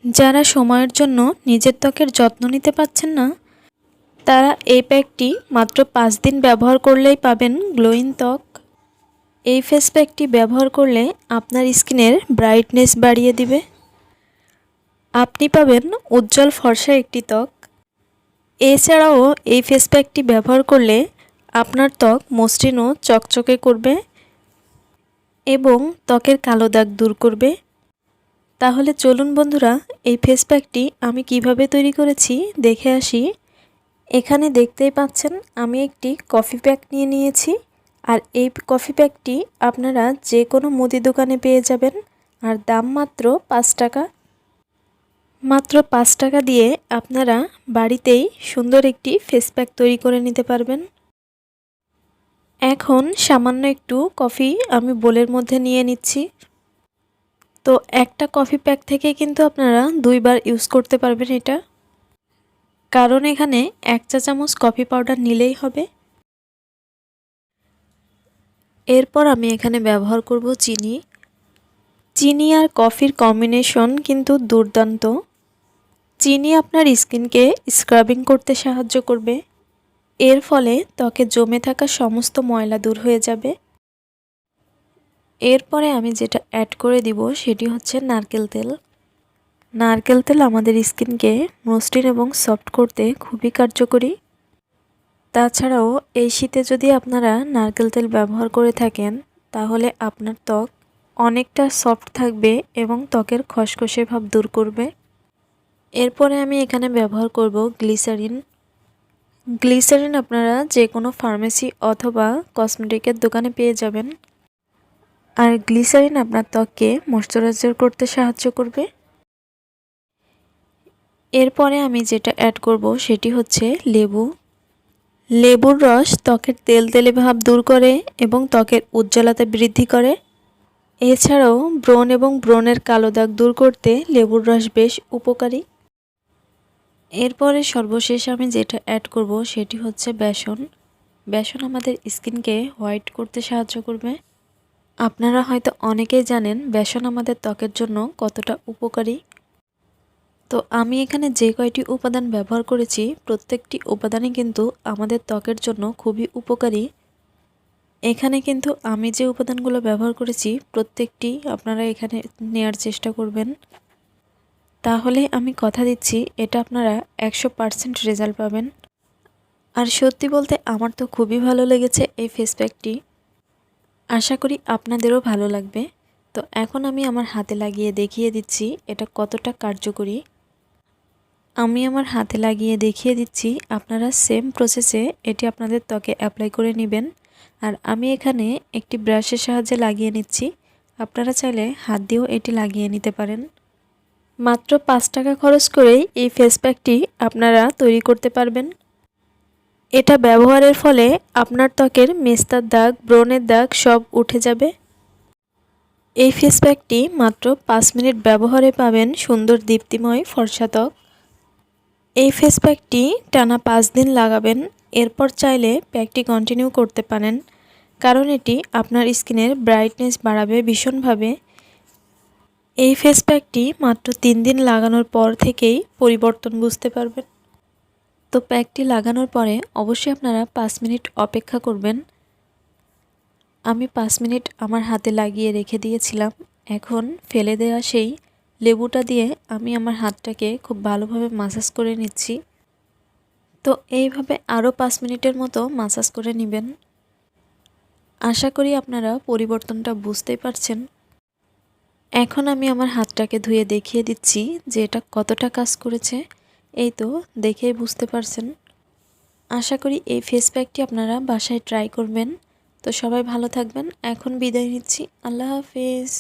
যারা সময়ের জন্য নিজের ত্বকের যত্ন নিতে পারছেন না, তারা এই প্যাকটি মাত্র 5 দিন ব্যবহার করলেই পাবেন গ্লোয়িং ত্বক। এই ফেস প্যাকটি ব্যবহার করলে আপনার স্কিনের ব্রাইটনেস বাড়িয়ে দিবে। আপনি পাবেন উজ্জ্বল ফর্সা একটি ত্বক। এছাড়াও এই ফেস প্যাকটি ব্যবহার করলে আপনার ত্বক মসৃণ ও চকচকে করবে এবং ত্বকের কালো দাগ দূর করবে। তাহলে চলুন বন্ধুরা, এই ফেস প্যাকটি আমি কিভাবে তৈরি করেছি দেখে আসি। এখানে দেখতেই পাচ্ছেন আমি একটি কফি প্যাক নিয়ে নিয়েছি, আর এই কফি প্যাকটি আপনারা যে কোনো মুদি দোকানে পেয়ে যাবেন, আর দাম মাত্র 5 টাকা। মাত্র 5 টাকা দিয়ে আপনারা বাড়িতেই সুন্দর একটি ফেস প্যাক তৈরি করে নিতে পারবেন। এখন সামান্য একটু কফি আমি বোলের মধ্যে নিয়ে নিচ্ছি। তো একটা কফি প্যাক থেকে কিন্তু আপনারা 2 বার ইউজ করতে পারবেন এটা, কারণ এখানে 1 চা চামচ কফি পাউডার নিলেই হবে। এরপর আমি এখানে ব্যবহার করব চিনি। চিনি আর কফির কম্বিনেশন কিন্তু দুর্দান্ত। চিনি আপনার স্কিনকে স্ক্রাবিং করতে সাহায্য করবে। এর ফলে ত্বকে জমে থাকা সমস্ত ময়লা দূর হয়ে যাবে। এরপরে আমি যেটা অ্যাড করে দিব সেটি হচ্ছে নারকেল তেল। নারকেল তেল আমাদের স্কিনকে মসৃণ এবং সফট করতে খুবই কার্যকরী। তাছাড়াও এই শীতে যদি আপনারা নারকেল তেল ব্যবহার করে থাকেন, তাহলে আপনার ত্বক অনেকটা সফট থাকবে এবং ত্বকের খসখসে ভাব দূর করবে। এরপরে আমি এখানে ব্যবহার করব গ্লিসারিন। গ্লিসারিন আপনারা যে কোনো ফার্মেসি অথবা কসমেটিকের দোকানে পেয়ে যাবেন, আর গ্লিসারিন আপনার ত্বককে ময়শ্চারাইজার করতে সাহায্য করবে। এরপরে আমি যেটা অ্যাড করব সেটি হচ্ছে লেবু। লেবুর রস ত্বকের তেলতেলে ভাব দূর করে এবং ত্বকের উজ্জ্বলতা বৃদ্ধি করে। এছাড়াও ব্রণ এবং ব্রণের কালো দাগ দূর করতে লেবুর রস বেশ উপকারী। এরপরে সর্বশেষ আমি যেটা অ্যাড করব সেটি হচ্ছে বেসন। বেসন আমাদের স্কিনকে হোয়াইট করতে সাহায্য করবে। আপনারা হয়তো অনেকেই জানেন বেসন আমাদের ত্বকের জন্য কতটা উপকারী। তো আমি এখানে যে কয়টি উপাদান ব্যবহার করেছি, প্রত্যেকটি উপাদানই কিন্তু আমাদের ত্বকের জন্য খুবই উপকারী। এখানে কিন্তু আমি যে উপাদানগুলো ব্যবহার করেছি প্রত্যেকটি আপনারা এখানে নেয়ার চেষ্টা করবেন। তাহলে আমি কথা দিচ্ছি এটা আপনারা 100% রেজাল্ট পাবেন। আর সত্যি বলতে আমার তো খুবই ভালো লেগেছে এই ফেস প্যাকটি। আশা করি আপনাদেরও ভালো লাগবে। তো এখন আমি আমার হাতে লাগিয়ে দেখিয়ে দিচ্ছি এটা কতটা কার্যকরী। আমি আমার হাতে লাগিয়ে দেখিয়ে দিচ্ছি, আপনারা সেম প্রসেসে এটি আপনাদের ত্বকে অ্যাপ্লাই করে নেবেন। আর আমি এখানে একটি ব্রাশের সাহায্যে লাগিয়ে নিচ্ছি। আপনারা চাইলে হাত দিয়েও এটি লাগিয়ে নিতে পারেন। মাত্র 5 টাকা খরচ করেই এই ফেস প্যাকটি আপনারা তৈরি করতে পারবেন। এটা ব্যবহারের ফলে আপনার ত্বকের মেস্তার দাগ, ব্রণের দাগ সব উঠে যাবে। এই ফেস প্যাকটি মাত্র 5 মিনিট ব্যবহারে পাবেন সুন্দর দীপ্তিময় ফর্সা ত্বক। এই ফেস প্যাকটি টানা 5 দিন লাগাবেন। এরপর চাইলে প্যাকটি কন্টিনিউ করতে পারেন, কারণ এটি আপনার স্কিনের ব্রাইটনেস বাড়াবে ভীষণভাবে। এই ফেস প্যাকটি মাত্র 3 দিন লাগানোর পর থেকেই পরিবর্তন বুঝতে পারবেন। তো প্যাকটি লাগানোর পরে অবশ্যই আপনারা 5 মিনিট অপেক্ষা করবেন। আমি 5 মিনিট আমার হাতে লাগিয়ে রেখে দিয়েছিলাম। এখন ফেলে দেওয়া সেই লেবুটা দিয়ে আমি আমার হাতটাকে খুব ভালোভাবে মাসাজ করে নিচ্ছি। তো এইভাবে আরও 5 মিনিটের মতো মাসাজ করে নেবেন। আশা করি আপনারা পরিবর্তনটা বুঝতেই পারছেন। এখন আমি আমার হাতটাকে ধুয়ে দেখিয়ে দিচ্ছি যে এটা কতটা কাজ করেছে। এই তো দেখেই বুঝতে পারছেন। আশা করি এই ফেস প্যাকটি আপনারা বাসায় ট্রাই করবেন। তো সবাই ভালো থাকবেন। এখন বিদায় নিচ্ছি। আল্লাহ হাফেজ।